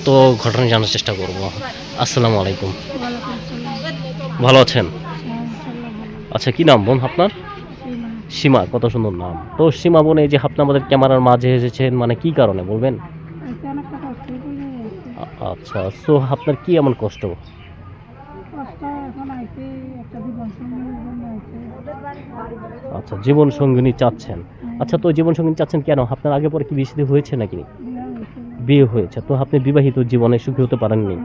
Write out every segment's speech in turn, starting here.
সত্য ঘটনা জানার চেষ্টা করব। আসসালামু আলাইকুম। ওয়ালাইকুম আসসালাম। ভালো আছেন? ইনশাআল্লাহ ভালো। আচ্ছা, কি নাম বোন আপনার? সীমা। সীমা, কত সুন্দর নাম। তো সীমা বোন, এই যে আপনি আমাদের ক্যামেরার মাঝে এসেছেন, মানে কি কারণে বলবেন? আইতে অনেকটা কষ্টই করে আইছি। আচ্ছা, সো আপনার কি এমন কষ্ট? কষ্ট এখন আইতে একটা জীবন সঙ্গীর জন্য আইতে। আচ্ছা, জীবন সঙ্গিনী চাচ্ছেন। আচ্ছা, তো জীবন সঙ্গিনী চাচ্ছেন কেন? আপনার আগে পরে কি বিয়ে হয়েছে নাকি? বিয়া হয়েছিল। বিয়ে হয়েছে, তো আপনি বিবাহিত জীবনে সুখী হতে পারেননি।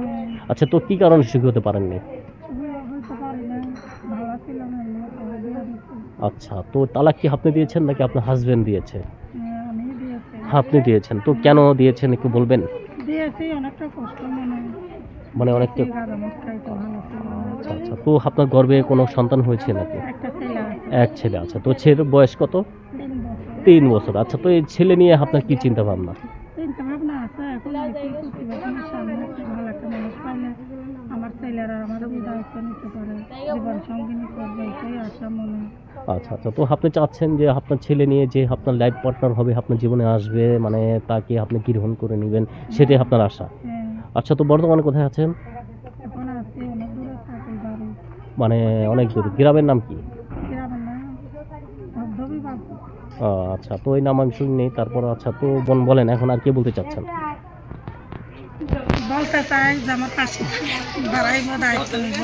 আচ্ছা, তো কি কারণে সুখী হতে পারেননি? বিয়া হইতে পারি না। ভালো ছিলাম এমনি পরে বিয়া দিছে। আচ্ছা, তো তালাক কি আপনি দিয়েছেন নাকি আপনার হাজবেন্ড দিয়েছে? আমি দিয়েছি। আপনি দিয়েছেন, তো কেন দিয়েছেন একটু বলবেন? দিয়েছি অনেকটা কষ্ট মনে। মানে অনেকটা। গারামত খাইতে ভালো ছিল না। আচ্ছা আচ্ছা, তো আপনার গর্ভে কোনো সন্তান হয়েছে নাকি? একটা ছেলে আছে। এক ছেলে আছে, তো ছেলের বয়স কত? 3 বছর। 3 বছর। আচ্ছা, তো এই ছেলে নিয়ে আপনার কি চিন্তা ভাবনা? চিন্তা ভাবনা আছে এখন আইতে প্রতিবেদনের সামনে একটা ভালো একটা মানুষ পাইলে আমার ছেলেরা আমারও দায়িত্ব নিতে পারে, জীবন সঙ্গিনী করবে, এটাই আশা মনে। আচ্ছা আচ্ছা, তো আপনি চাচ্ছেন যে আপনার ছেলে নিয়ে যে আপনার লাইফ পার্টনার হবে, আপনার জীবনে আসবে, মানে তাকে আপনি গ্রহণ করে নেবেন, সেটাই আপনার আশা। হ্যাঁ, আচ্ছা, তো বর্তমানে কোথায় আছেন? এখন আছি অনেক দূরে থাকি বাড়ি। মানে অনেক দূর। গ্রামের নাম কি? গ্রামের না, ধবধবি বাবু। আচ্ছা, তো এই নাম আমি শুনিনি। তারপর আচ্ছা, তো বোন বলেন এখন আর কি বলতে চাচ্ছেন? বলতে চাই যে আমার পাশে বাড়াইব, দায়িত্ব নিব।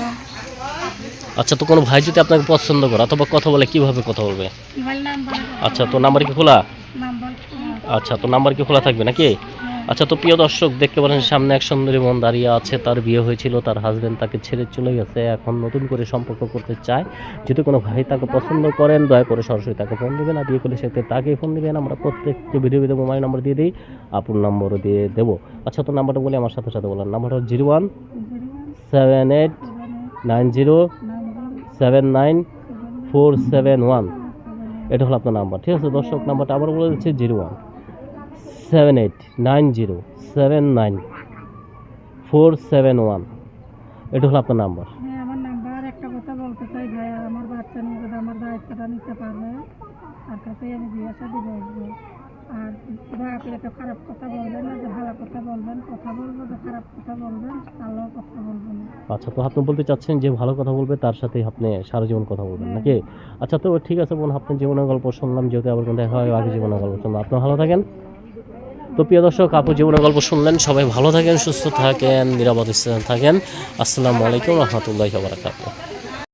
আচ্ছা, তো কোনো ভাই যদি আপনাকে পছন্দ করে অথবা কথা বলে, কিভাবে কথা বলবে? Mobile number. আচ্ছা, তো নাম্বার কি খোলা? নাম্বার। আচ্ছা, তো নাম্বার কি খোলা থাকবে নাকি? আচ্ছা, তো প্রিয় দর্শক দেখতে পারেন সামনে এক সুন্দরী বোন দাঁড়িয়ে আছে। তার বিয়ে হয়েছিল, তার হাজবেন্ড তাকে ছেড়ে চলে গেছে, এখন নতুন করে সম্পর্ক করতে চায়। যদি কোনো ভাই তাকে পছন্দ করেন, দয়া করে সরাসরি তাকে ফোন দেবেন, আর বিয়ে করলে সেক্ষেত্রে তাকেই ফোন দেবেন। আমরা প্রত্যেকটি ভিডিও মোবাইল নাম্বার দিয়ে দিই, আপুর নম্বরও দিয়ে দেবো। আচ্ছা, তো নাম্বারটা বলে আমার সাথে সাথে বলেন। নাম্বারটা 01789079479471। এটা হলো আপনার নাম্বার, ঠিক আছে দর্শক? নাম্বারটা আবার বলে দিচ্ছি, 017890794791। এটা হলো আপনার নাম্বার। হ্যাঁ, আমার নাম্বার। একটা কথা বলতে চাই ভাইয়া, আমার বাচ্চা নিয়ে যদি আমার দায়িত্বটা নিতে পারবে তার কাছেই আমি বিয়ে শাদী বসবো। আর দয়া করে একটা খারাপ কথা বলবেন না, যে ভালো কথা বলবেন, কথা বলবো, যে খারাপ কথা বলবেন তাহলেও কথা বলবেন না। আচ্ছা, তো আপনি বলতে চাচ্ছেন যে ভালো কথা বলবে তার সাথে আপনি সারা জীবন কথা বলবেন নাকি? আচ্ছা, তো ঠিক আছে বোন, আপনার জীবনের গল্প শুনলাম, যেহেতু আবার কোনো দেখা হয় আগে জীবনের গল্প শুনলাম। আপনি ভালো থাকেন। তো প্রিয় দর্শক, আপু জীবনের গল্প শুনলেন। সবাই ভালো থাকেন, সুস্থ থাকেন, নিরাপদ স্থানে থাকেন। আসসালামু আলাইকুম রহমতুল্লাহি ওয়া বারাকাতুহু।